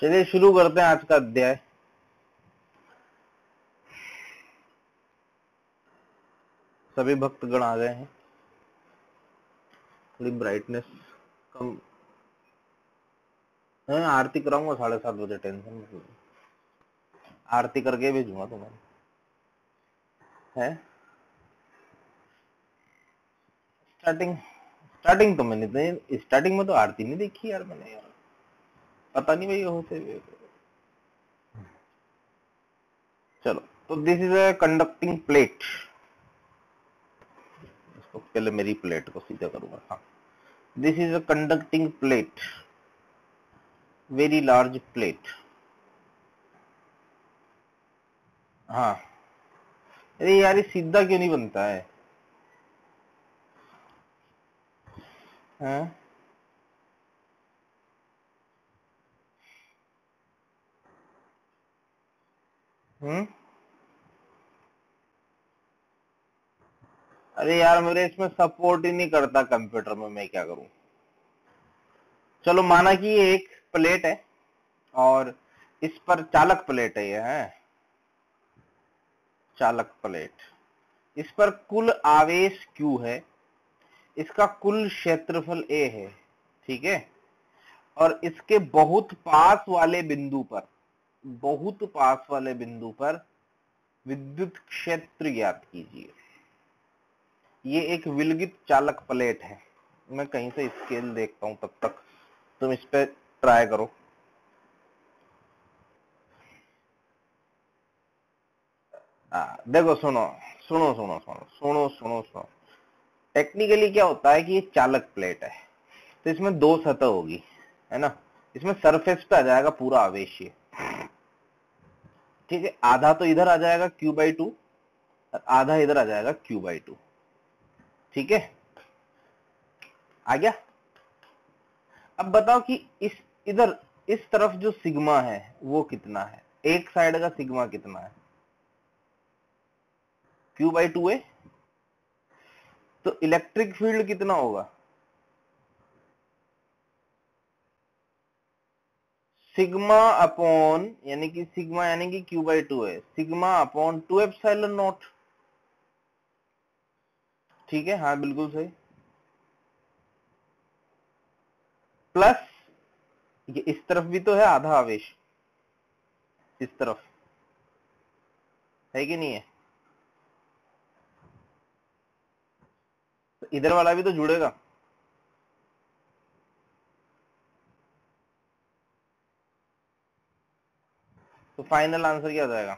चलिए शुरू करते हैं आज का अध्याय। सभी भक्तगण आ गए हैं। थोड़ी ब्राइटनेस कम है। आरती कराऊंगा 7:30 बजे, टेंशन मत लो। आरती करके भेजूंगा तुम्हें। है स्टार्टिंग तो मैंने स्टार्टिंग में तो आरती नहीं देखी यार मैंने, यार पता नहीं भाई होते हुए। चलो, तो this is a conducting plate. इसको पहले मेरी प्लेट को सीधा करूंगा। हाँ, this is a conducting plate, very large plate. हाँ, अरे यार ये सीधा क्यों नहीं बनता है? हाँ? अरे यार मेरे इसमें सपोर्ट ही नहीं करता कंप्यूटर में, मैं क्या करूं। चलो माना कि ये एक प्लेट है और इस पर चालक प्लेट है, ये है चालक प्लेट। इस पर कुल आवेश Q है, इसका कुल क्षेत्रफल A है, ठीक है। और इसके बहुत पास वाले बिंदु पर विद्युत क्षेत्र ज्ञात कीजिए। ये एक विलगित चालक प्लेट है। मैं कहीं से स्केल देखता हूं, तब तक तुम इस पे ट्राई करो। देखो, सुनो। टेक्निकली क्या होता है कि ये चालक प्लेट है, तो इसमें दो सतह होगी, है ना। इसमें सरफेस पे आ जाएगा पूरा आवेश, ये ठीक है। आधा तो इधर आ जाएगा Q/2 और आधा इधर आ जाएगा Q/2, ठीक है। आ गया। अब बताओ कि इधर इस तरफ जो सिग्मा है वो कितना है? एक साइड का सिग्मा कितना है? Q/2 है। तो इलेक्ट्रिक फील्ड कितना होगा? सिग्मा अपॉन यानी कि Q/2 है, सिग्मा अपॉन 2ε0, ठीक है। हाँ बिल्कुल सही। प्लस ये इस तरफ भी तो है आधा आवेश, इस तरफ है कि नहीं है? तो इधर वाला भी तो जुड़ेगा। तो फाइनल आंसर क्या हो जाएगा?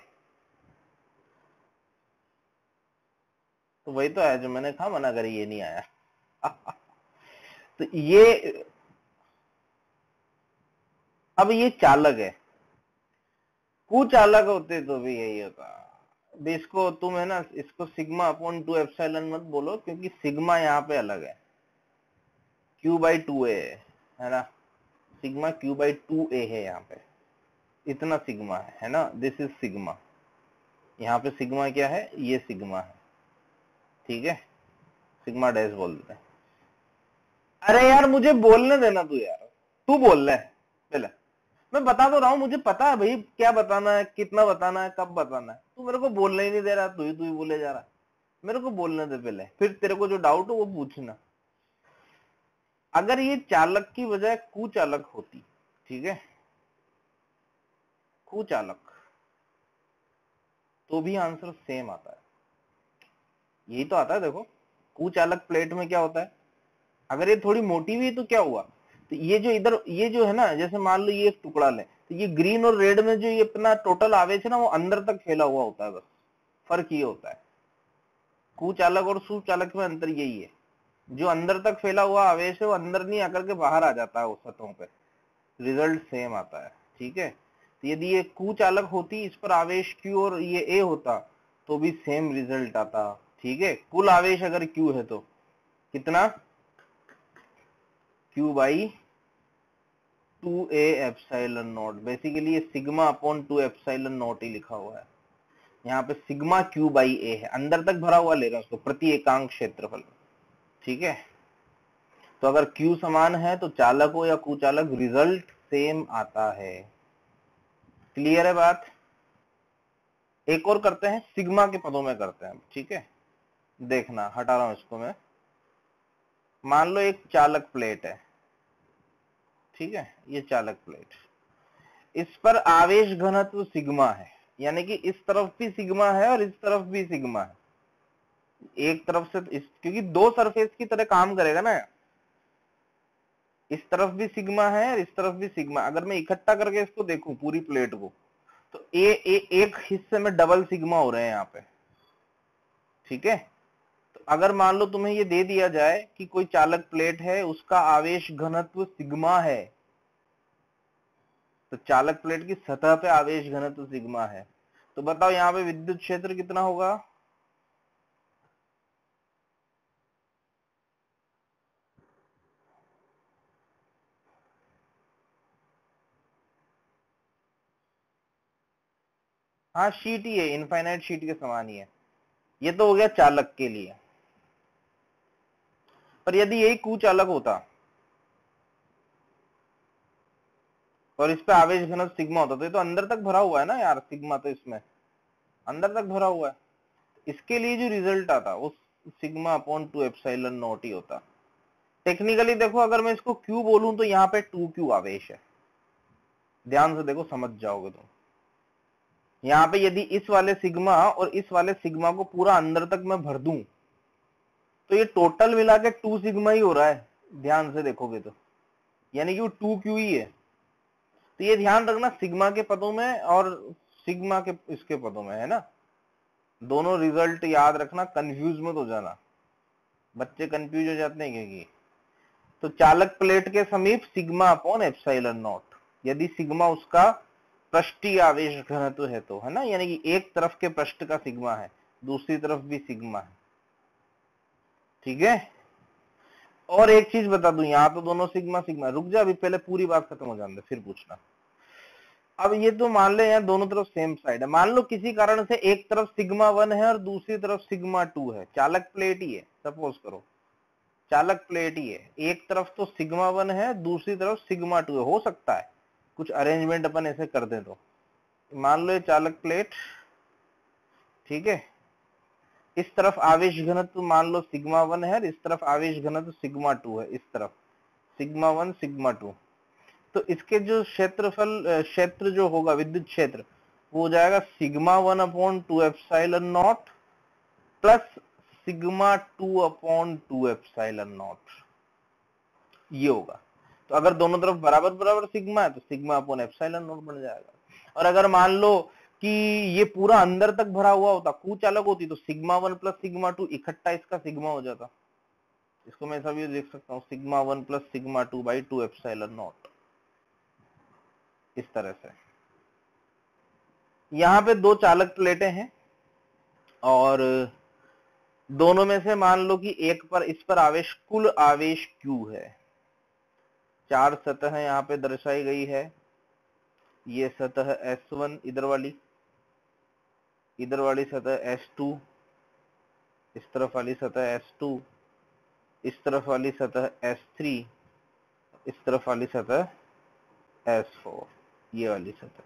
तो वही तो है जो मैंने कहा, मना करी, ये नहीं आया। तो ये अब ये चालक है, कुचालक होते तो भी यही होता। अब इसको तुम है ना, इसको सिग्मा अपॉन 2ε मत बोलो, क्योंकि सिग्मा यहाँ पे अलग है, Q/2A है ना। सिग्मा Q/2A है यहाँ पे, इतना सिग्मा है ना। This is sigma. यहाँ पे सिग्मा क्या है? ये सिग्मा है, ठीक है। सिग्मा डैश बोल देते हैं। अरे यार मुझे बोलने देना, तू यार तू बोल रहा है पहले। मैं बता तो रहा हूँ, मुझे पता है भाई क्या बताना है, कितना बताना है, कब बताना है। तू मेरे को बोलने ही नहीं दे रहा, तू ही बोले जा रहा। मेरे को बोलने दे पहले, फिर तेरे को जो डाउट हो वो पूछना। अगर ये चालक की बजाय कुचालक होती, ठीक है, कुचालक, तो भी आंसर सेम आता है। यही तो आता है। देखो, कुचालक प्लेट में क्या होता है, अगर ये थोड़ी मोटी हुई तो क्या हुआ, तो ये जो इधर ये जो है ना, जैसे मान लो ये एक टुकड़ा ले, तो ये ग्रीन और रेड में जो ये अपना टोटल आवेश है ना, वो अंदर तक फैला हुआ होता है। बस फर्क ये होता है, कुचालक और सुचालक में अंतर यही है। जो अंदर तक फैला हुआ आवेश है वो अंदर नहीं आकर के बाहर आ जाता है उस सतहों पे, रिजल्ट सेम आता है, ठीक है। तो यदि ये कुचालक होती, इस पर आवेश Q और ये A होता, तो भी सेम रिजल्ट आता, ठीक है। कुल आवेश अगर Q है तो कितना? Q/2A∈0। बेसिकली ये सिग्मा अपॉन 2ε0 ही लिखा हुआ है। यहाँ पे सिग्मा Q/A है, अंदर तक भरा हुआ ले रहा है उसको, प्रति एकांक क्षेत्रफल, ठीक है। तो अगर Q समान है तो चालक हो या कुचालक रिजल्ट सेम आता है। क्लियर है बात? एक और करते हैं, सिग्मा के पदों में करते हैं, ठीक है। देखना, हटा रहा हूं इसको मैं। मान लो एक चालक प्लेट है, ठीक है, ये चालक प्लेट, इस पर आवेश घनत्व सिग्मा है, यानी कि इस तरफ भी सिग्मा है और इस तरफ भी सिग्मा है। एक तरफ से क्योंकि दो सरफेस की तरह काम करेगा ना, इस तरफ भी सिग्मा है और इस तरफ भी सिग्मा। अगर मैं इकट्ठा करके इसको देखूं पूरी प्लेट को, तो एक हिस्से में डबल सिग्मा हो रहे हैं यहाँ पे, ठीक है। तो अगर मान लो तुम्हें ये दे दिया जाए कि कोई चालक प्लेट है, उसका आवेश घनत्व सिग्मा है, तो चालक प्लेट की सतह पे आवेश घनत्व सिग्मा है, तो बताओ यहाँ पे विद्युत क्षेत्र कितना होगा? हाँ, शीट ही है, इनफाइनाइट शीट के समान ही है। ये तो हो गया चालक के लिए। पर यदि यही कुचालक होता और इस पे आवेश घनत्व सिग्मा होता, तो ये तो अंदर तक भरा हुआ है ना यार, सिग्मा तो इसमें अंदर तक भरा हुआ है। इसके लिए जो रिजल्ट आता वो सिग्मा अपॉन 2 एप्सिलॉन नॉट ही होता। टेक्निकली देखो, अगर मैं इसको क्यू बोलूं तो यहाँ पे 2q आवेश है। ध्यान से देखो, समझ जाओगे तुम। यहाँ पे यदि इस वाले सिग्मा और इस वाले सिग्मा को पूरा अंदर तक मैं भर दूं, तो ये टोटल मिला के 2 सिग्मा ही हो रहा है। ध्यान से देखोगे तो, यानी कि वो 2q ही है। तो ये ध्यान रखना, सिग्मा के पदों में और सिग्मा के इसके पदों में, है ना, दोनों रिजल्ट याद रखना, कंफ्यूज मत हो जाना, बच्चे कंफ्यूज हो जाते हैं क्योंकि। तो चालक प्लेट के समीप सिग्मा अपॉन एप्सिलॉन नॉट, यदि सिग्मा उसका पृष्ठीय आवेश घनत्व है तो, है ना, यानी कि एक तरफ के पृष्ठ का सिग्मा है, दूसरी तरफ भी सिग्मा है, ठीक है। और एक चीज बता दूं, यहाँ तो दोनों सिग्मा सिग्मा, रुक जा अभी, पहले पूरी बात खत्म हो जाने दे फिर पूछना। अब ये तो मान ले यहाँ दोनों तरफ सेम साइड है, मान लो किसी कारण से एक तरफ सिग्मा 1 है और दूसरी तरफ सिग्मा 2 है, चालक प्लेट ही है, सपोज करो चालक प्लेट ही है, एक तरफ तो सिग्मा 1 है, दूसरी तरफ सिग्मा 2 है। हो सकता है कुछ अरेंजमेंट अपन ऐसे कर दें तो, मान लो ये चालक प्लेट, ठीक है, इस तरफ आवेश घनत्व मान लो सिग्मा 1 है, इस तरफ आवेश घनत्व सिग्मा 2 है, इस तरफ सिग्मा 1 सिग्मा 2। तो इसके जो क्षेत्रफल, क्षेत्र जो होगा विद्युत क्षेत्र, वो हो जाएगा sigma 1 upon 2 epsilon nought plus sigma 2 upon 2 epsilon not, ये होगा। तो अगर दोनों तरफ बराबर बराबर सिग्मा है तो सिग्मा अपॉन एप्सिलॉन नॉट बन जाएगा। और अगर मान लो कि ये पूरा अंदर तक भरा हुआ होता, कुचालक होती, तो सिग्मा 1 प्लस सिग्मा 2 इकट्ठा इसका सिग्मा हो जाता। इसको मैं ऐसा भी देख सकता हूँ, sigma 1 plus sigma 2 by 2 epsilon not, इस तरह से। यहाँ पे दो चालक प्लेटें हैं और दोनों में से मान लो कि एक पर, इस पर आवेश, कुल आवेश Q है। 4 सतह यहाँ पे दर्शाई गई है, ये सतह S1 इधर वाली सतह S2, इस तरफ वाली सतह S2, इस तरफ वाली सतह S3, इस तरफ वाली सतह S4, ये वाली सतह।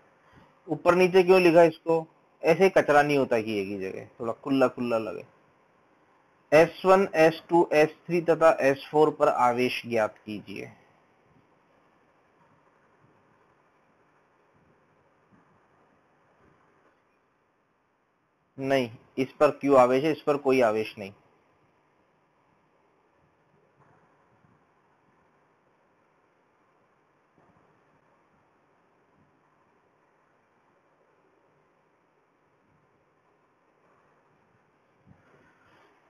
ऊपर नीचे क्यों लिखा इसको? ऐसे कचरा नहीं होता कि एक ही जगह, थोड़ा खुला खुला लगे। S1, S2, S3 तथा S4 पर आवेश ज्ञात कीजिए। नहीं, इस पर क्यों आवेश है, इस पर कोई आवेश नहीं।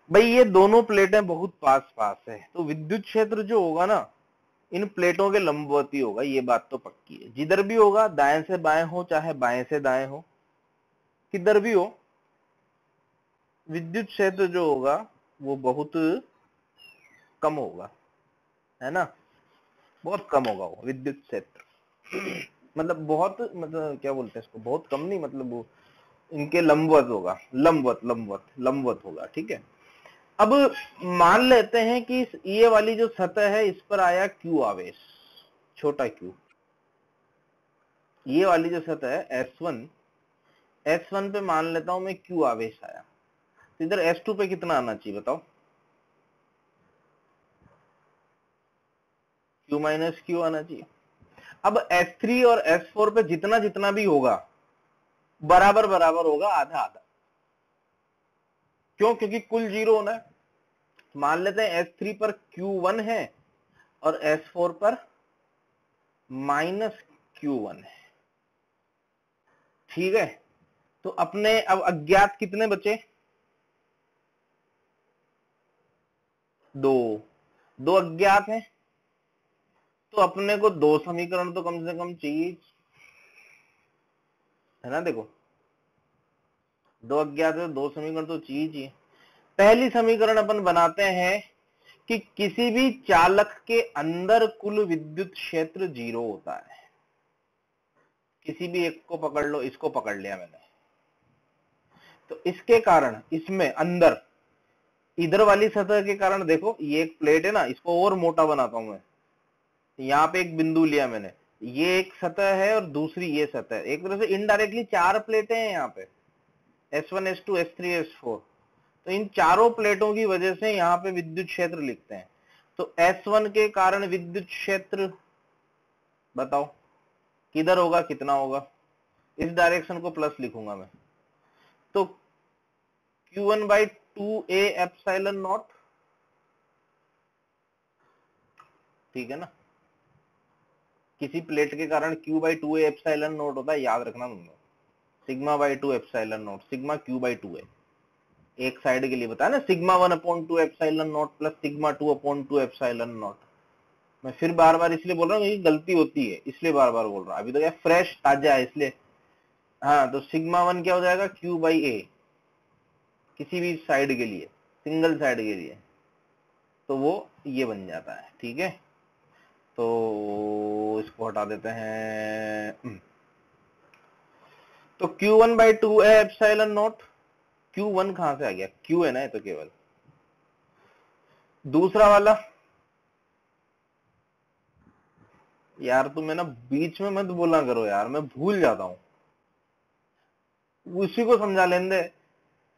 भाई ये दोनों प्लेटें बहुत पास पास है, तो विद्युत क्षेत्र जो होगा ना, इन प्लेटों के लंबवती होगा, ये बात तो पक्की है। जिधर भी होगा, दाएं से बाएं हो चाहे बाएं से दाएं हो, किधर भी हो, विद्युत क्षेत्र जो होगा वो बहुत कम होगा, है ना, बहुत कम होगा वो विद्युत क्षेत्र। मतलब बहुत, मतलब क्या बोलते हैं इसको, बहुत कम नहीं, मतलब वो इनके लंबवत होगा, लंबवत होगा, ठीक है। अब मान लेते हैं कि ये वाली जो सतह है, इस पर आया Q आवेश, छोटा Q, ये वाली जो सतह है S1 पे मान लेता हूं मैं Q आवेश आया, तो इधर S2 पे कितना आना चाहिए बताओ? Q माइनस Q आना चाहिए। अब S3 और S4 पे जितना जितना भी होगा बराबर बराबर होगा, आधा आधा। क्यों? क्योंकि कुल 0 होना है। मान लेते हैं S3 पर Q1 है और S4 पर माइनस Q1 है, ठीक है। तो अपने अब अज्ञात कितने बचे? दो अज्ञात हैं, तो अपने को दो समीकरण तो कम से कम चाहिए, है ना। देखो, दो अज्ञात है, दो समीकरण तो चाहिए। पहली समीकरण अपन बनाते हैं कि किसी भी चालक के अंदर कुल विद्युत क्षेत्र 0 होता है। किसी भी एक को पकड़ लो, इसको पकड़ लिया मैंने, तो इसके कारण इसमें अंदर इधर वाली सतह के कारण देखो, ये एक प्लेट है ना, इसको और मोटा बनाता हूं मैं। यहाँ पे एक बिंदु लिया मैंने, ये एक सतह है और दूसरी ये सतह है। एक तरह से इनडायरेक्टली 4 प्लेटें हैं यहाँ पे, S1 S2 S3 S4। तो इन चारों प्लेटों की वजह से यहाँ पे विद्युत क्षेत्र लिखते हैं। तो S1 के कारण विद्युत क्षेत्र बताओ किधर होगा, कितना होगा? इस डायरेक्शन को प्लस लिखूंगा मैं, तो Q1/2A एप्सिलॉन नॉट, ठीक है ना। किसी प्लेट के कारण Q/2A एप्सिलॉन नॉट होता है, याद रखना तुम लोग। सिग्मा/2 एप्सिलॉन नॉट, सिग्मा Q/2A। एक साइड के लिए बताया ना, σ1/2 epsilon nought plus σ2/2 epsilon nought. मैं फिर बार बार इसलिए बोल रहा हूँ, ये गलती होती है, इसलिए बार बार बोल रहा हूँ। अभी तो क्या फ्रेश ताजा है इसलिए। हाँ, तो σ1 क्या हो जाएगा? Q/A, किसी भी साइड के लिए, सिंगल साइड के लिए, तो वो ये बन जाता है, ठीक है। तो इसको हटा देते हैं। तो Q1/2A एप्सिलॉन नॉट, Q1 कहां से आ गया? Q है ना ये तो केवल। दूसरा वाला, यार तुम है ना बीच में मत बोला करो यार, मैं भूल जाता हूँ। उसी को समझा लेने दे,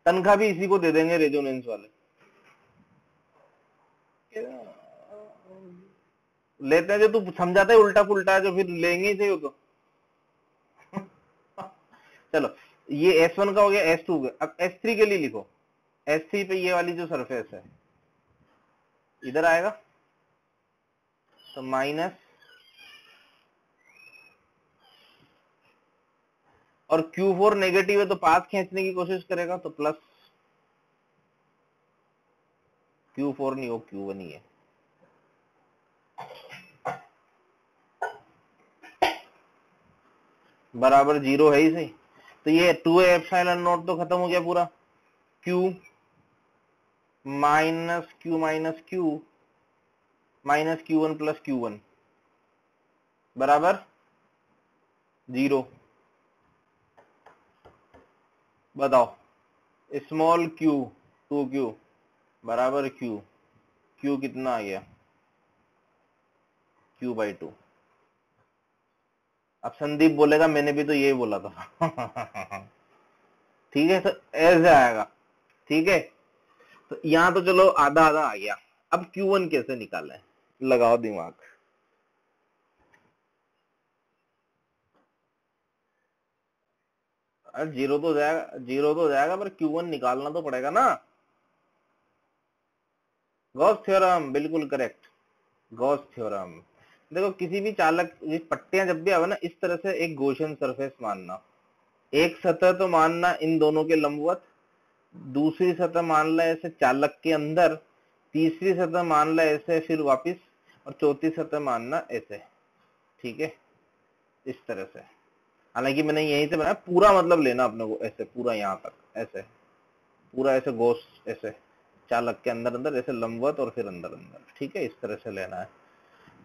तनख्वाह भी इसी को दे देंगे रेजोनेंस वाले। लेते हैं जो तू समझाता है उल्टा पुल्टा, जो फिर लेंगे ही सही हो तो। चलो, ये S1 का हो गया, S2 का। अब S3 के लिए लिखो। S3 पे ये वाली जो सरफेस है इधर आएगा, तो माइनस, और Q4 नेगेटिव है तो पास खींचने की कोशिश करेगा, तो प्लस। Q4 नहीं हो, Q1 ही है। बराबर 0 है ही सही। तो ये 2A एप्सिलॉन नॉट तो खत्म हो गया पूरा। Q minus Q minus Q minus Q1 plus Q1 बराबर 0। बताओ, स्मॉल q 2Q बराबर Q कितना आ गया? Q/2। अब संदीप बोलेगा मैंने भी तो यही बोला था। ठीक है, तो ऐसे आएगा, ठीक है। तो यहां तो चलो आधा आधा आ गया। अब Q1 कैसे निकालें? लगाओ दिमाग। अरे जीरो तो जाएगा, पर Q1 निकालना तो पड़ेगा ना। गॉस थ्योरम, बिल्कुल करेक्ट, गॉस थ्योरम। देखो, किसी भी चालक, ये पट्टियां जब भी आवे ना, इस तरह से एक गॉसियन सरफेस मानना। एक सतह तो मानना इन दोनों के लंबवत, दूसरी सतह मान ला ऐसे चालक के अंदर, तीसरी सतह मान ला ऐसे फिर वापिस, और चौथी सतह मानना ऐसे, ठीक है, इस तरह से। हालांकि मैंने यहीं से बनाया, पूरा मतलब लेना अपने को ऐसे, पूरा यहाँ तक ऐसे, पूरा ऐसे गोश, ऐसे चालक के अंदर अंदर ऐसे लंबवत और फिर अंदर अंदर, ठीक है, इस तरह से लेना है।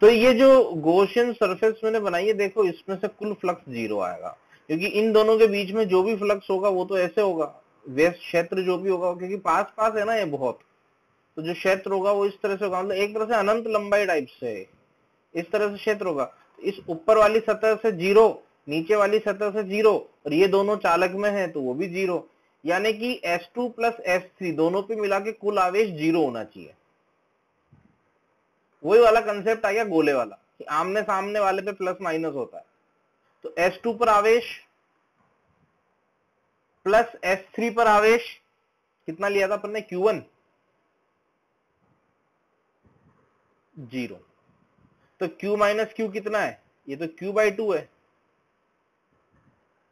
तो ये जो गॉसियन सरफेस मैंने बनाई है, देखो इसमें से कुल फ्लक्स 0 आएगा, क्योंकि इन दोनों के बीच में जो भी फ्लक्स होगा वो तो ऐसे होगा, व्यस्त क्षेत्र जो भी होगा, क्योंकि पास पास है ना ये बहुत, तो जो क्षेत्र होगा वो इस तरह से होगा, मतलब एक तरह से अनंत लंबाई टाइप से इस तरह से क्षेत्र होगा। इस ऊपर वाली सतह से 0 नीचे वाली सतह से 0, और ये दोनों चालक में है तो वो भी 0, यानी कि S2 प्लस S3 दोनों पे मिला के कुल आवेश 0 होना चाहिए। वही वाला कंसेप्ट आ गया गोले वाला कि आमने सामने वाले पे प्लस माइनस होता है। तो S2 पर आवेश प्लस S3 पर आवेश कितना लिया था अपन ने, Q1 0। तो Q माइनस Q कितना है, ये तो Q/2 है,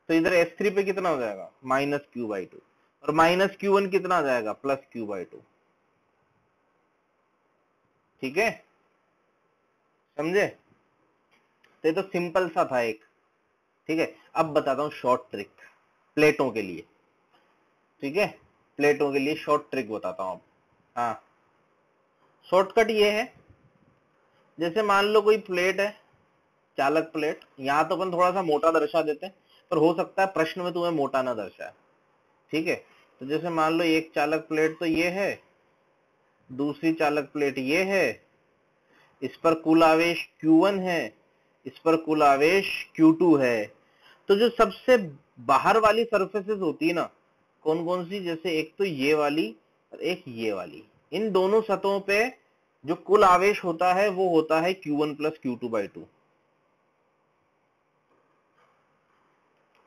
तो इधर S3 पे कितना हो जाएगा, माइनस Q/2, और माइनस Q1 कितना आ जाएगा, प्लस Q/2। ठीक है, समझे? तो ये तो सिंपल सा था एक। ठीक है, अब बताता हूं शॉर्ट ट्रिक प्लेटों के लिए। ठीक है, प्लेटों के लिए शॉर्ट ट्रिक बताता हूं अब। हाँ, शॉर्टकट ये है, जैसे मान लो कोई प्लेट है, चालक प्लेट, यहां तो अपन थोड़ा सा मोटा दर्शा देते हैं, पर हो सकता है प्रश्न में तुम्हें मोटा ना दर्शाए। ठीक है, तो जैसे मान लो एक चालक प्लेट तो ये है, दूसरी चालक प्लेट ये है, इस पर कुल आवेश Q1 है, इस पर कुल आवेश Q2 है। तो जो सबसे बाहर वाली सरफेसेस होती है ना, कौन कौन सी, जैसे एक तो ये वाली और एक ये वाली, इन दोनों सतहों पे जो कुल आवेश होता है वो होता है Q1 प्लस Q2/2।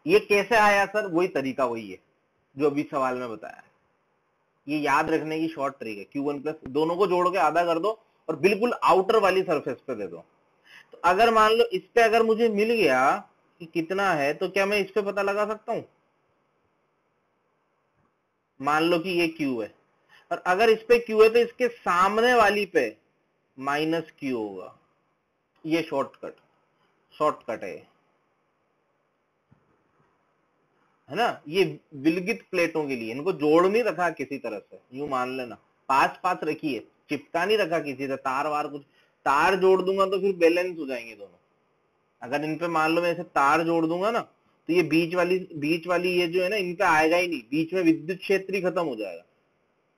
ये कैसे आया सर, वही तरीका वही है जो अभी सवाल में बताया है। ये याद रखने की शॉर्ट ट्रिक है, Q1 प्लस, दोनों को जोड़ के आधा कर दो और बिल्कुल आउटर वाली सरफेस पे दे दो। तो अगर मान लो इस पे अगर मुझे मिल गया कि कितना है, तो क्या मैं इस पे पता लगा सकता हूं? मान लो कि ये Q है, और अगर इस पे Q है तो इसके सामने वाली पे माइनस Q होगा। ये शॉर्टकट है ना। ये विलगित प्लेटों के लिए, इनको जोड़ नहीं रखा किसी तरह से, यूं मान लेना, पास पास रखी है, चिपका नहीं रखा किसी से, तार वार कुछ, तार जोड़ दूंगा तो फिर बैलेंस हो जाएंगे दोनों। अगर इन पे मान लो मैं ऐसे तार जोड़ दूंगा ना, तो ये बीच वाली ये जो है ना, इन पे आएगा ही नहीं, बीच में विद्युत क्षेत्र ही खत्म हो जाएगा।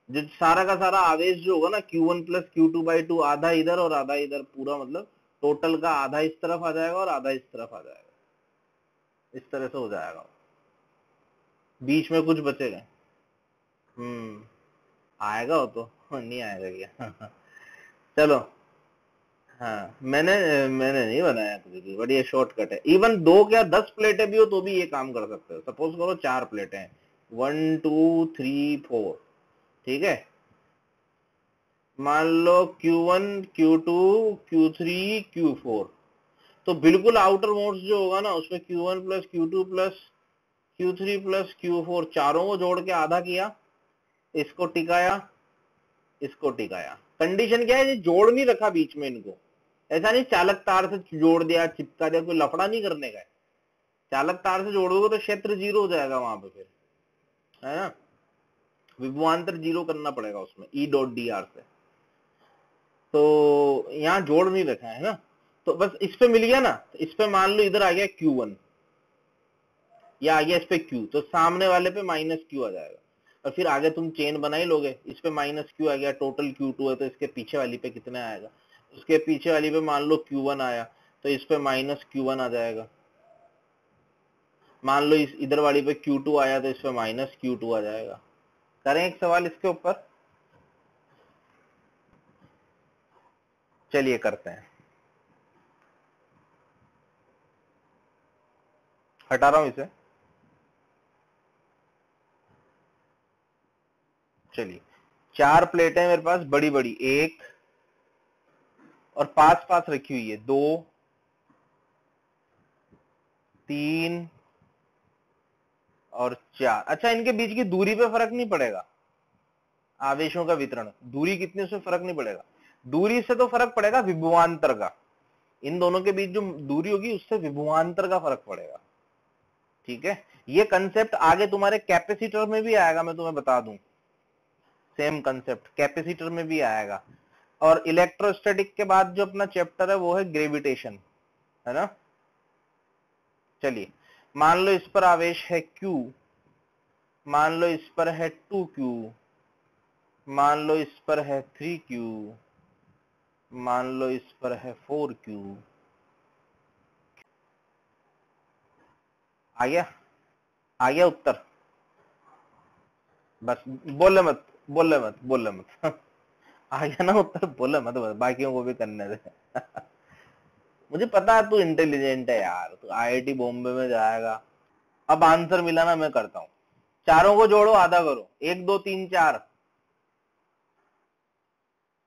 जो सारा का सारा आवेश जो होगा ना, Q1 प्लस Q2/2, आधा इधर और आधा इधर, पूरा मतलब टोटल का आधा इस तरफ आ जाएगा और आधा इस तरफ आ जाएगा, इस तरह से हो जाएगा, बीच में कुछ बचेगा। आएगा वो तो, नहीं आएगा क्या? चलो, हाँ, मैंने मैंने नहीं बनाया कुछ भी, बट ये शॉर्टकट है। इवन 2 क्या 10 प्लेटें भी हो तो भी ये काम कर सकते हो। सपोज करो 4 प्लेटें हैं, 1 2 3 4, ठीक है, मान लो Q1 Q2 Q3 Q4, तो बिल्कुल आउटर मोड्स जो होगा ना, उसमें Q1 plus Q2 plus Q3 plus Q4 चारों को जोड़ के आधा किया, इसको टिकाया, इसको टिकाया। कंडीशन क्या है, ये जोड़ नहीं रखा बीच में इनको, ऐसा नहीं चालक तार से जोड़ दिया, चिपका दिया, कोई लफड़ा नहीं करने का है। चालक तार से जोड़ोगे तो क्षेत्र 0 हो जाएगा वहां पे, फिर है ना, विभवांतर 0 करना पड़ेगा उसमें E.dr से। तो यहाँ जोड़ नहीं रखा है ना, तो बस इस पे मिल गया ना, तो इस पे मान लो इधर आ गया Q1 या आ गया इस पे Q, तो सामने वाले पे माइनस Q आ जाएगा, और फिर आगे तुम चेन बना ही लोगे। इस पे माइनस Q आ गया, टोटल Q2 है, तो इसके पीछे वाली पे कितना आएगा, उसके पीछे वाली पे मान लो Q1 आया, तो इस पे माइनस Q1 आ जाएगा। मान लो इस इधर वाली पे Q2 आया, तो इस पे माइनस Q2 आ जाएगा। करें एक सवाल इसके ऊपर, चलिए करते हैं, हटा रहा हूं इसे। चलिए, 4 प्लेटें मेरे पास बड़ी बड़ी, एक और पास पास रखी हुई है, 2 3 और 4। अच्छा, इनके बीच की दूरी पे फर्क नहीं पड़ेगा, आवेशों का वितरण, दूरी कितनी, उसमें फर्क नहीं पड़ेगा। दूरी से तो फर्क पड़ेगा विभवांतर का, इन दोनों के बीच जो दूरी होगी उससे विभवांतर का फर्क पड़ेगा। ठीक है, ये कंसेप्ट आगे तुम्हारे कैपेसिटर में भी आएगा, मैं तुम्हें बता दूं, सेम कंसेप्ट कैपेसिटर में भी आएगा। और इलेक्ट्रोस्टैटिक के बाद जो अपना चैप्टर है वो है ग्रेविटेशन, है ना। चलिए, मान लो इस पर आवेश है Q, मान लो इस पर है 2Q, मान लो इस पर है 3Q, मान लो इस पर है 4Q। आ गया, आ गया उत्तर। बस बोले मत, बोले मत, बोले मत आ गया ना उत्तर, बोले मत, बस बाकियों को भी करने दे मुझे पता है तू इंटेलिजेंट है यार, तू आईआईटी बॉम्बे में जाएगा। अब आंसर मिला ना, मैं करता हूँ। चारों को जोड़ो, आधा करो। 1 2 3 4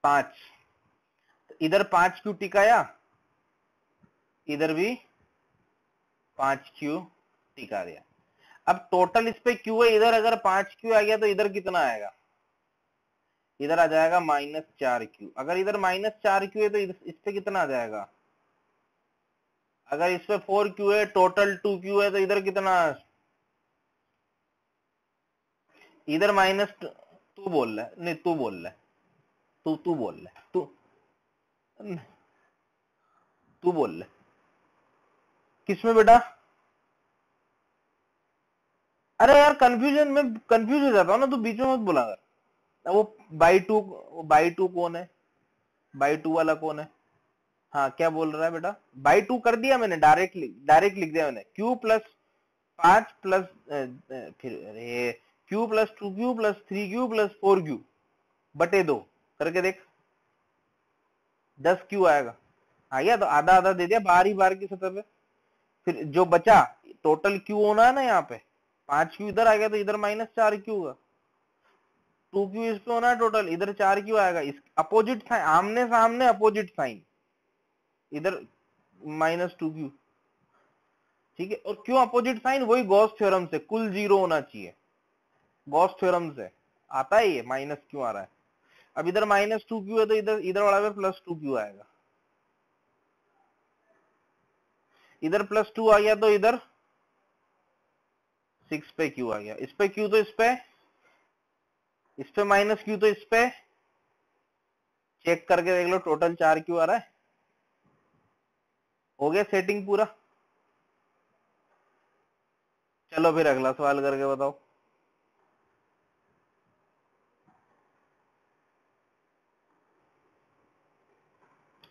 5, इधर 5 क्यों टिकाया, इधर भी 5 क्यों टिका दिया। अब टोटल इस पे क्यू है, इधर अगर 5 क्यू आ गया तो इधर कितना आएगा, इधर आ जाएगा -4 क्यू। अगर इधर -4 क्यू है तो इस पे कितना आ जाएगा, अगर इस पे 4 क्यू है, टोटल 2 क्यू है, तो इधर कितना, इधर माइनस, तू बोल रहा है, नहीं तू बोल रहा है, तू बोल रहा है, तू बोल रहा है किसमें बेटा। अरे यार कंफ्यूजन में कंफ्यूज हो जाता हूँ ना, तू बीच में मत बोला कर। वो बाई टू कौन है, बाई टू वाला कौन है। हाँ क्या बोल रहा है बेटा, बाई टू कर दिया मैंने, डायरेक्ट लिख दिया मैंने। क्यू प्लस 5 प्लस फिर अरे Q plus 2 Q plus 3 Q plus 4 Q बटे 2 करके देख, 10 क्यू आएगा। आ गया, तो आधा आधा दे दिया बार की सतह पे। फिर जो बचा टोटल क्यू होना है ना, यहाँ पे 5 क्यू इधर आ गया तो इधर -4 क्यू होगा, 2 क्यू इस पे होना है टोटल, इधर 4 क्यू आएगा। इस अपोजिट साइन, आमने सामने अपोजिट साइन, इधर -2 क्यू। ठीक है, और क्यों अपोजिट साइन, वही गॉस थ्योरम से, कुल 0 होना चाहिए, गॉस थ्योरम से आता है ये, माइनस क्यों आ रहा है। अब इधर -2 क्यू है तो इधर वाला पे +2 क्यू आएगा, इधर +2 आ गया तो इधर 6 पे क्यू आ गया, इस पे क्यू तो इस पे -क्यू तो इस पे, चेक करके देख लो, टोटल 4 क्यू आ रहा है। हो गया सेटिंग पूरा। चलो फिर अगला सवाल करके बताओ।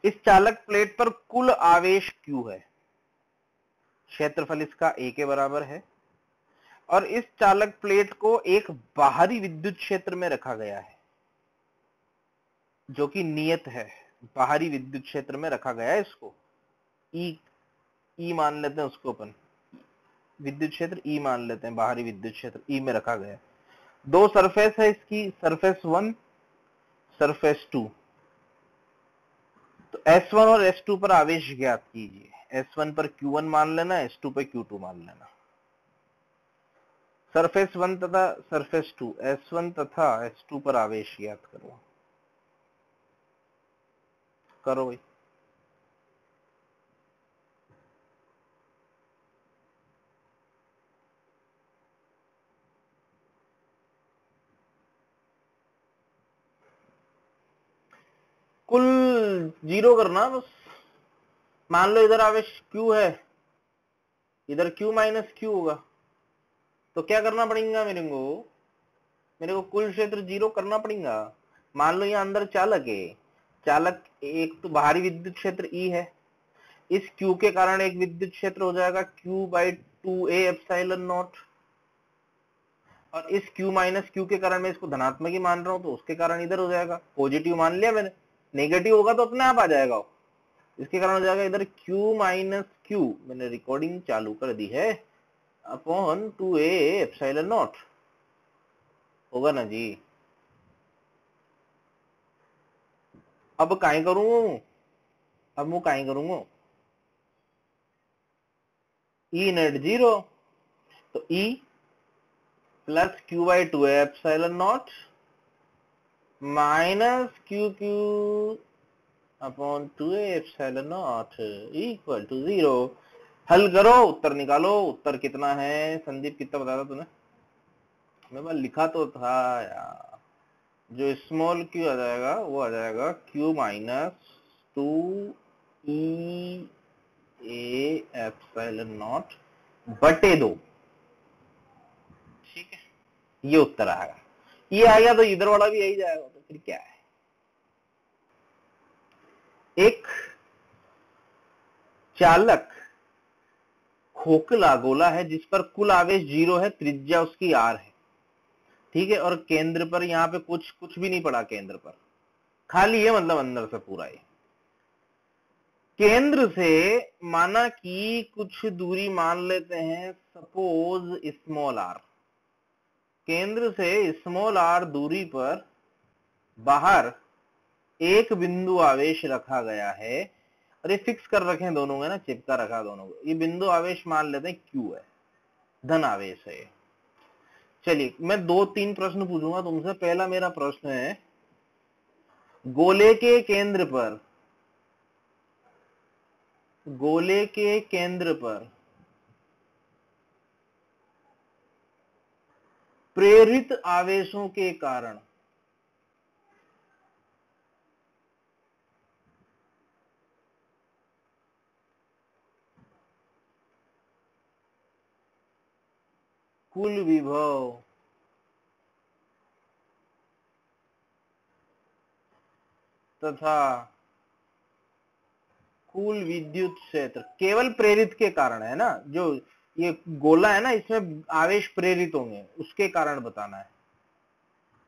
इस चालक प्लेट पर कुल आवेश Q है, क्षेत्रफल इसका A के बराबर है, और इस चालक प्लेट को एक बाहरी विद्युत क्षेत्र में रखा गया है, जो कि नियत है। बाहरी विद्युत क्षेत्र में रखा गया है इसको, ई मान लेते हैं उसको अपन, विद्युत क्षेत्र ई मान लेते हैं, बाहरी विद्युत क्षेत्र ई में रखा गया है। दो सरफेस है इसकी, सरफेस 1, सरफेस 2। तो S1 और S2 पर आवेश ज्ञात कीजिए। S1 पर Q1 मान लेना, S2 पर Q2 मान लेना। सरफेस 1 तथा सरफेस 2, S1 तथा S2 पर आवेश ज्ञात करो। करो भाई। कुल 0 करना बस। मान लो इधर आवेश Q है, इधर Q माइनस Q होगा, तो क्या करना पड़ेगा मेरे को कुल क्षेत्र 0 करना पड़ेगा। मान लो यहाँ अंदर चालक है, चालक एक तो बाहरी विद्युत क्षेत्र E है, इस Q के कारण एक विद्युत क्षेत्र हो जाएगा Q/2A एप्सिलॉन नॉट, और इस Q माइनस Q के कारण मैं इसको धनात्मक ही मान रहा हूं, तो उसके कारण इधर हो जाएगा, पॉजिटिव मान लिया मैंने, नेगेटिव होगा तो अपने आप आ जाएगा, इसके कारण हो जाएगा इधर Q माइनस Q, मैंने रिकॉर्डिंग चालू कर दी है, अपॉन 2A एप्सिलॉन नॉट, होगा ना जी। अब काहे करूं, अब मैं काहे करूंगा, E नेट 0, तो E plus Q/2A epsilon naught minus QQ upon 2A epsilon naught equal to 0। हल करो, उत्तर निकालो। उत्तर कितना है संदीप, कितना बताया था तूने, मैं बस लिखा तो था यार। जो स्मॉल q आ जाएगा वो आ जाएगा Q minus 2E epsilon not बटे 2। ठीक है, ये उत्तर आएगा। ये आ गया तो इधर वाला भी यही जाएगा, तो फिर क्या है। एक चालक खोखला गोला है जिस पर कुल आवेश 0 है, त्रिज्या उसकी r है, ठीक है, और केंद्र पर यहाँ पे कुछ भी नहीं पड़ा, केंद्र पर खाली है, मतलब अंदर से पूरा है। केंद्र से माना कि कुछ दूरी मान लेते हैं, सपोज स्मॉल r, केंद्र से स्मॉल r दूरी पर बाहर एक बिंदु आवेश रखा गया है, और ये फिक्स कर रखे हैं दोनों में ना, चिपका रखा दोनों को। ये बिंदु आवेश मान लेते हैं Q है, धन आवेश है। चलिए मैं 2-3 प्रश्न पूछूंगा तुमसे। पहला मेरा प्रश्न है, गोले के केंद्र पर प्रेरित आवेशों के कारण कुल विभव तथा कुल विद्युत क्षेत्र, केवल प्रेरित के कारण है ना, जो ये गोला है ना इसमें आवेश प्रेरित होंगे उसके कारण बताना है,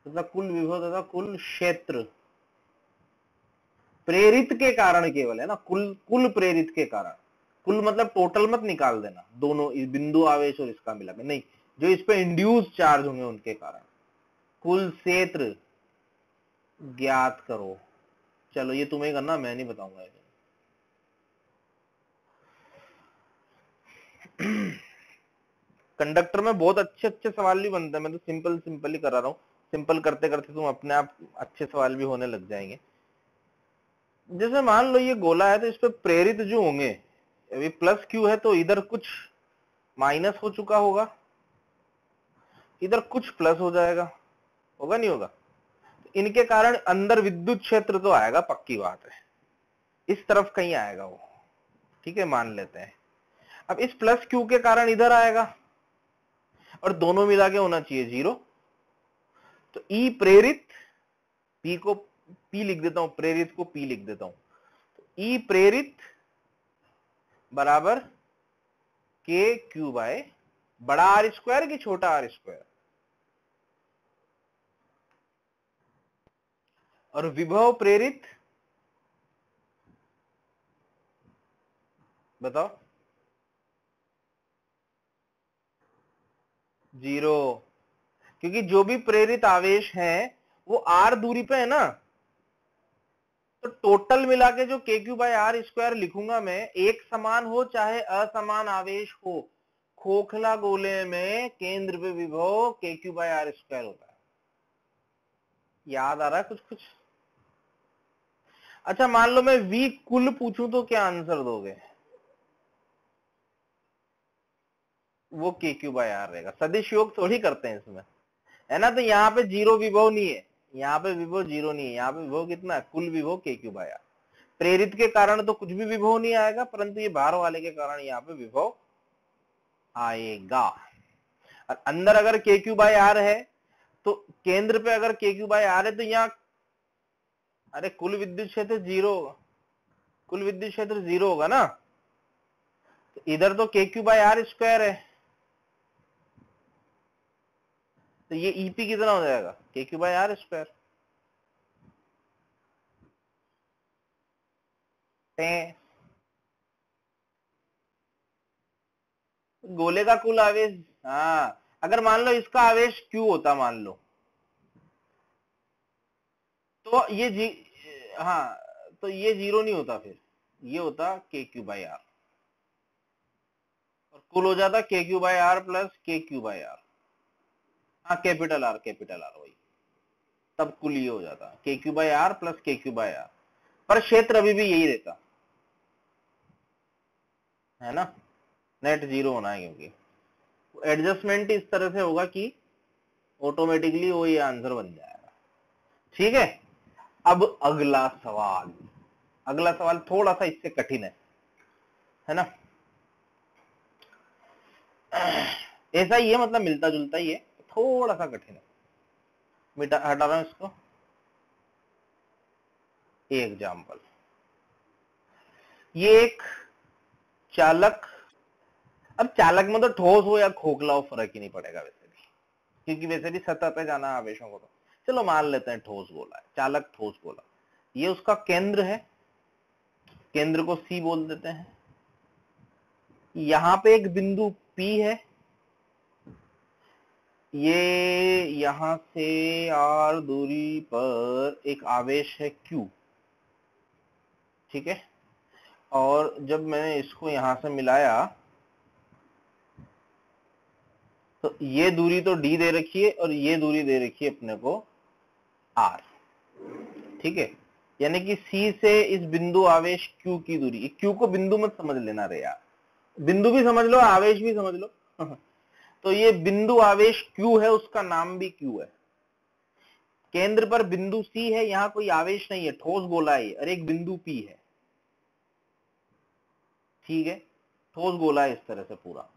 तथा कुल विभव तथा कुल क्षेत्र, प्रेरित के कारण केवल है ना, कुल प्रेरित के कारण, कुल मतलब टोटल मत निकाल देना, दोनों बिंदु आवेश और इसका मिला के नहीं, जो इस पे इंड्यूस चार्ज होंगे उनके कारण। कुल क्षेत्र ज्ञात करो। चलो ये तुम्हें करना, मैं नहीं बताऊंगा। कंडक्टर में बहुत अच्छे अच्छे सवाल भी बनते हैं, मैं तो सिंपल ही करा रहा हूँ, सिंपल करते करते तुम अपने आप अच्छे सवाल भी होने लग जाएंगे। जैसे मान लो ये गोला है, तो इस पे प्रेरित जो होंगे, अभी प्लस क्यू है तो इधर कुछ माइनस हो चुका होगा, इधर कुछ प्लस हो जाएगा, होगा नहीं होगा, इनके कारण अंदर विद्युत क्षेत्र तो आएगा, पक्की बात है, इस तरफ कहीं आएगा वो, ठीक है, मान लेते हैं। अब इस प्लस क्यू के कारण इधर आएगा, और दोनों मिला के होना चाहिए 0, तो ई प्रेरित, पी को पी लिख देता हूं, प्रेरित को पी लिख देता हूं, तो ई प्रेरित बराबर के क्यू बाय बड़ा आर स्क्वायर की छोटा आर स्क्वायर, और विभव प्रेरित बताओ 0, क्योंकि जो भी प्रेरित आवेश है वो आर दूरी पे है ना, तो टोटल मिला के जो के क्यू बाय आर स्क्वायर लिखूंगा मैं, एक समान हो चाहे असमान आवेश हो, खोखला गोले में केंद्र पे विभव के क्यू बाय आर स्क्वायर होता है। याद आ रहा है कुछ कुछ? अच्छा मान लो मैं वी कुल पूछूं तो क्या आंसर दोगे? वो के क्यू बाय आर रहेगा, सदिश योग थोड़ी करते हैं इसमें, है ना। तो यहाँ पे 0 विभव नहीं है, यहाँ पे विभव 0 नहीं है, यहाँ पे विभव कितना है, कुल विभव के क्यू बाय आर। प्रेरित के कारण तो कुछ भी विभव नहीं आएगा, परंतु ये बाहर वाले के कारण यहाँ पे विभव आएगा। और अंदर अगर के क्यू बाय आर है, तो केंद्र पे अगर के क्यू बाय आर है, तो यहाँ अरे कुल विद्युत क्षेत्र 0 होगा, कुल विद्युत क्षेत्र 0 होगा ना, तो इधर तो के क्यू बाय आर स्क्वायर है, तो ये ईपी कितना हो जाएगा, के क्यू बाय आर स्क्वायर। गोले का कुल आवेश, हाँ अगर मान लो इसका आवेश क्यू होता मान लो, तो ये हाँ तो ये 0 नहीं होता, फिर ये होता के क्यू बाय आर, और कुल हो जाता के क्यू बाय आर प्लस के क्यू बाय आर, हाँ कैपिटल आर वही, तब कुल ये हो जाता के क्यू बाय आर प्लस के क्यू बाय आर, पर क्षेत्र अभी भी यही रहता है ना, नेट 0 होना है, क्योंकि एडजस्टमेंट इस तरह से होगा कि ऑटोमेटिकली वो ये आंसर बन जाएगा। ठीक है, अब अगला सवाल थोड़ा सा इससे कठिन है ना, ऐसा ही है, मतलब मिलता जुलता ही है, थोड़ा सा कठिन है, हटा रहा हूं इसको। एग्जाम्पल, ये एक चालक अब चालक में तो ठोस हो या खोखला हो फर्क ही नहीं पड़ेगा वैसे भी, क्योंकि वैसे भी सतह पे जाना है आवेशों को। तो चलो मान लेते हैं ठोस गोला है, चालक ठोस गोला, ये उसका केंद्र है, केंद्र को सी बोल देते हैं। यहां पे एक बिंदु P है, ये यहां से r दूरी पर एक आवेश है Q, ठीक है। और जब मैंने इसको यहां से मिलाया तो ये दूरी तो d दे रखी है और ये दूरी दे रखी है अपने को r, ठीक है। यानी कि C से इस बिंदु आवेश Q की दूरी, Q को बिंदु मत समझ लेना रे यार, बिंदु भी समझ लो आवेश भी समझ लो तो ये बिंदु आवेश Q है, उसका नाम भी Q है। केंद्र पर बिंदु C है, यहां कोई आवेश नहीं है, ठोस गोला है और एक बिंदु P है, ठीक है। ठोस गोला है इस तरह से पूरा,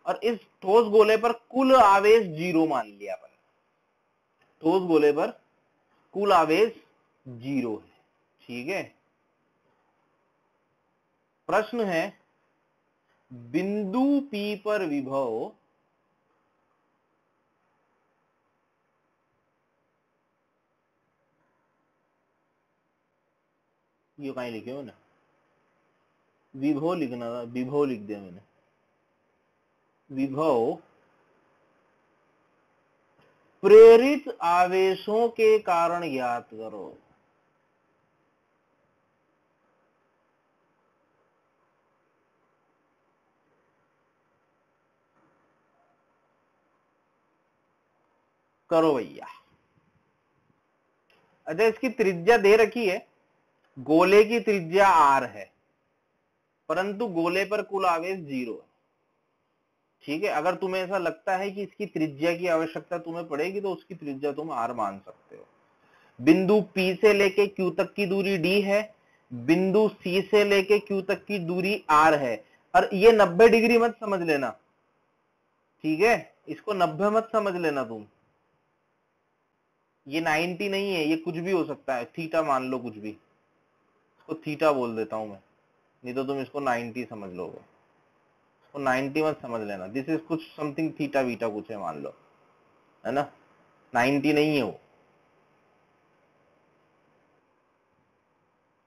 और इस ठोस गोले पर कुल आवेश 0 मान लिया अपन, ठोस गोले पर कुल आवेश 0 है, ठीक है। प्रश्न है बिंदु P पर विभव ये कहीं लिखे हो ना, विभव लिखना था, विभव लिख दिया मैंने, विभव प्रेरित आवेशों के कारण ज्ञात करो। करो भैया। अच्छा इसकी त्रिज्या दे रखी है, गोले की त्रिज्या r है, परंतु गोले पर कुल आवेश 0 है, ठीक है। अगर तुम्हें ऐसा लगता है कि इसकी त्रिज्या की आवश्यकता तुम्हें पड़ेगी तो उसकी त्रिज्या तुम r मान सकते हो। बिंदु P से लेके Q तक की दूरी d है, बिंदु C से लेके Q तक की दूरी r है, और ये 90 डिग्री मत समझ लेना, ठीक है, इसको 90 मत समझ लेना तुम, ये 90 नहीं है, ये कुछ भी हो सकता है, थीटा मान लो, कुछ भी, इसको थीटा बोल देता हूं मैं, नहीं तो तुम इसको 90 समझ लोगे, इसको 90 मत समझ लेना, दिस इज कुछ समथिंग थीटा वीटा कुछ है मान लो, है ना, 90 नहीं है वो।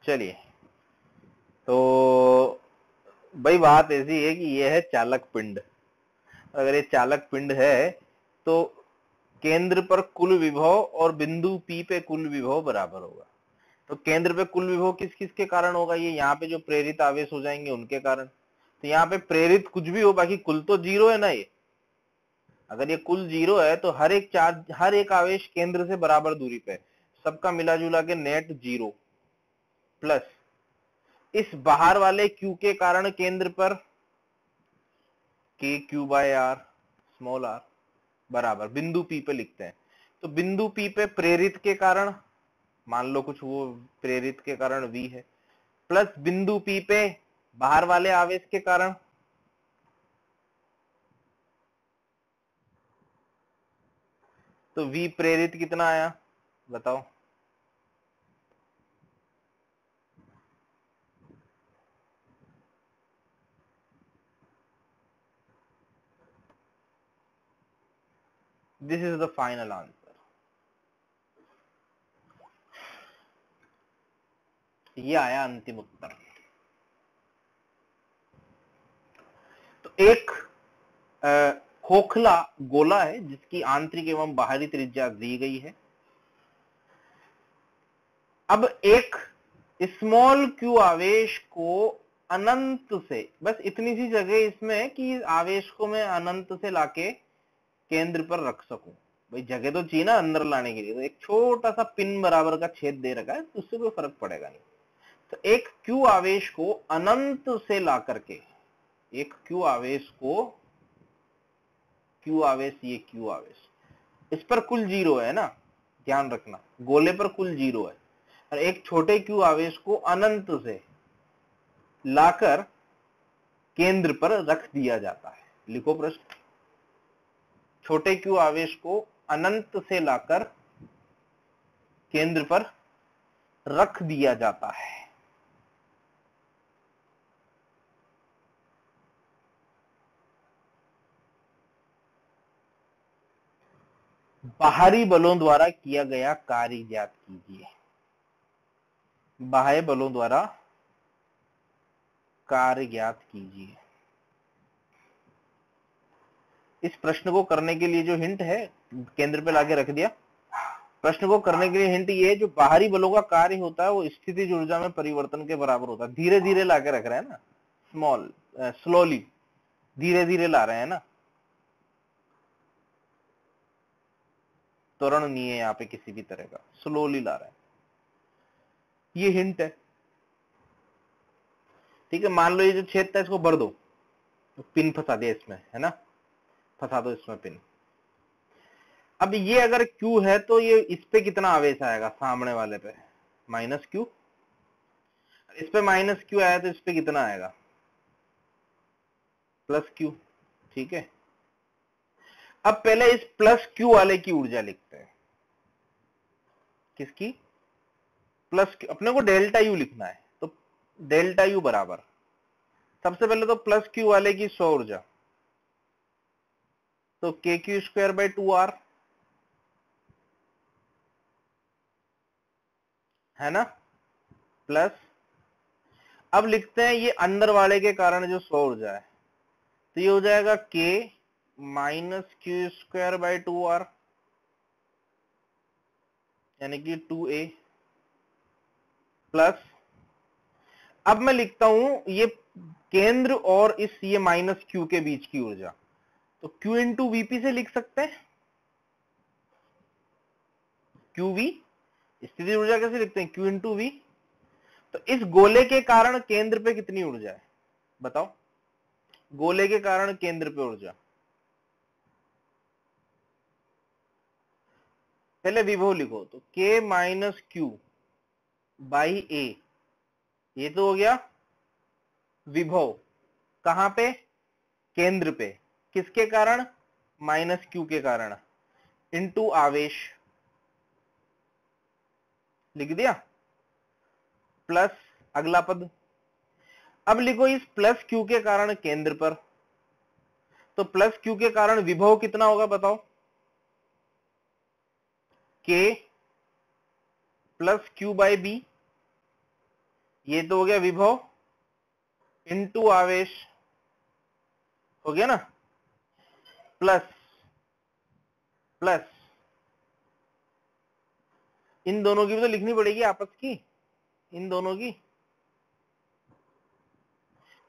चलिए, तो भाई बात ऐसी है कि ये है चालक पिंड, अगर ये चालक पिंड है तो केंद्र पर कुल विभव और बिंदु P पे कुल विभव बराबर होगा। तो केंद्र पे कुल विभव किस किस के कारण होगा, ये यहाँ पे जो प्रेरित आवेश हो जाएंगे उनके कारण। तो यहाँ पे प्रेरित कुछ भी हो, बाकी कुल तो 0 है ना, ये अगर ये कुल 0 है तो हर एक चार्ज, हर एक आवेश केंद्र से बराबर दूरी पे, सबका मिला जुला के नेट 0, प्लस इस बाहर वाले Q के कारण केंद्र पर KQ/R स्मॉल r बराबर बिंदु P पे लिखते हैं। तो बिंदु P पे प्रेरित के कारण मान लो कुछ वो प्रेरित के कारण V है, प्लस बिंदु P पे बाहर वाले आवेश के कारण तो V प्रेरित कितना आया बताओ, this is the final answer, ये आया अंतिम उत्तर। तो एक खोखला गोला है जिसकी आंतरिक एवं बाहरी त्रिज्या दी गई है। अब एक स्मॉल q आवेश को अनंत से, बस इतनी सी जगह इसमें कि आवेश को मैं अनंत से लाके केंद्र पर रख सकूं, भाई जगह तो चाहिए ना अंदर लाने के लिए, तो एक छोटा सा पिन बराबर का छेद दे रखा है, तो उससे कोई फर्क पड़ेगा नहीं। तो एक q आवेश को अनंत से ला करके, एक q आवेश को, q आवेश, ये q आवेश, इस पर कुल 0 है ना, ध्यान रखना गोले पर कुल 0 है, और एक छोटे q आवेश को अनंत से लाकर केंद्र पर रख दिया जाता है। लिखो प्रश्न, छोटे q आवेश को अनंत से लाकर केंद्र पर रख दिया जाता है। बाहरी बलों द्वारा किया गया कार्य ज्ञात कीजिए। बाह्य बलों द्वारा कार्य ज्ञात कीजिए। इस प्रश्न को करने के लिए जो हिंट है केंद्र पे लाके रख दिया। प्रश्न को करने के लिए हिंट ये है, जो बाहरी बलों का कार्य होता है वो स्थितिज ऊर्जा में परिवर्तन के बराबर होता है। धीरे धीरे लाके रख रहे हैं ना, स्लोली, धीरे धीरे ला रहे हैं ना, त्वरण नहीं है यहाँ पे किसी भी तरह का, स्लोली ला रहे हैं। ये हिंट है, ठीक है। मान लो ये जो छेद था इसको भर दो, तो पिन फंसा दिया इसमें, है ना, फंसा दो इसमें पिन। अब ये अगर Q है तो ये इस पे कितना आवेश आएगा, सामने वाले पे -Q, इस पे -Q आया तो इस पे कितना आएगा, +Q, ठीक है। अब पहले इस +Q वाले की ऊर्जा लिखते हैं। किसकी? +Q, अपने को डेल्टा U लिखना है, तो डेल्टा U बराबर, सबसे पहले तो +Q वाले की सौ ऊर्जा, तो KQ²/2R, है ना, प्लस, अब लिखते हैं ये अंदर वाले के कारण जो सौ ऊर्जा है, तो ये हो जाएगा K -Q²/2R, यानी कि 2A, प्लस, अब मैं लिखता हूं ये केंद्र और इस ये -Q के बीच की ऊर्जा, तो Q × Vp से लिख सकते हैं। QV स्थिति ऊर्जा कैसे लिखते हैं, Q × V। तो इस गोले के कारण केंद्र पे कितनी ऊर्जा है बताओ, गोले के कारण केंद्र पे ऊर्जा, पहले विभव लिखो, तो K - Q/A, ये तो हो गया विभव, कहां पे, केंद्र पे, किसके कारण, -Q के कारण, इनटू आवेश, लिख दिया, प्लस अगला पद। अब लिखो इस +Q के कारण केंद्र पर, तो +Q के कारण विभव कितना होगा बताओ, K +Q/B, ये तो हो गया विभव, इनटू आवेश, हो गया ना, प्लस प्लस, इन दोनों की भी तो लिखनी पड़ेगी आपस की, इन दोनों की,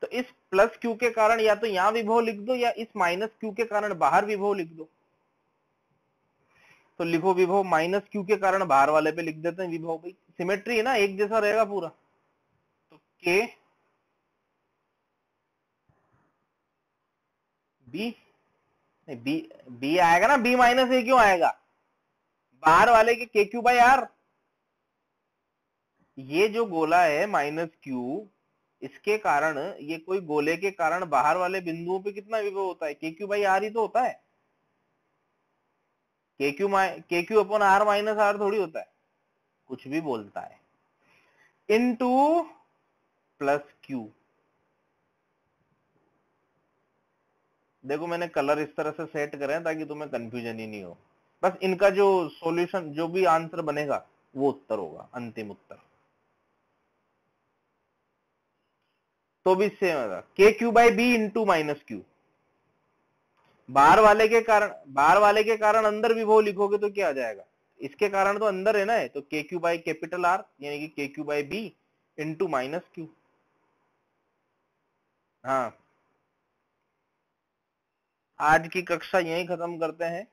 तो इस +Q के कारण या तो यहां विभव लिख दो या इस -Q के कारण बाहर विभव लिख दो। तो लिखो विभव -Q के कारण बाहर वाले पे लिख देते हैं विभव, भाई सिमेट्री है ना, एक जैसा रहेगा पूरा। तो K B, नहीं B आएगा ना, B -A क्यों आएगा, बाहर वाले के KQ/R, ये जो गोला है -Q, इसके कारण, ये कोई गोले के कारण बाहर वाले बिंदुओं पे कितना विभव होता है, KQ/R ही तो होता है, KQ/R थोड़ी होता है, कुछ भी बोलता है, इनटू +Q। देखो मैंने कलर इस तरह से सेट करे हैं ताकि तुम्हें कंफ्यूजन ही नहीं हो, बस इनका जो सॉल्यूशन, जो भी आंसर बनेगा वो उत्तर होगा, अंतिम उत्तर। तो भी सेम होगा, KQ/B इंटू -Q, बाहर वाले के कारण अंदर विभव लिखोगे तो क्या आ जाएगा, इसके कारण तो अंदर है ना, तो KQ/R, यानी कि KQ/B इंटू -Q। हाँ, आज की कक्षा यहीं खत्म करते हैं।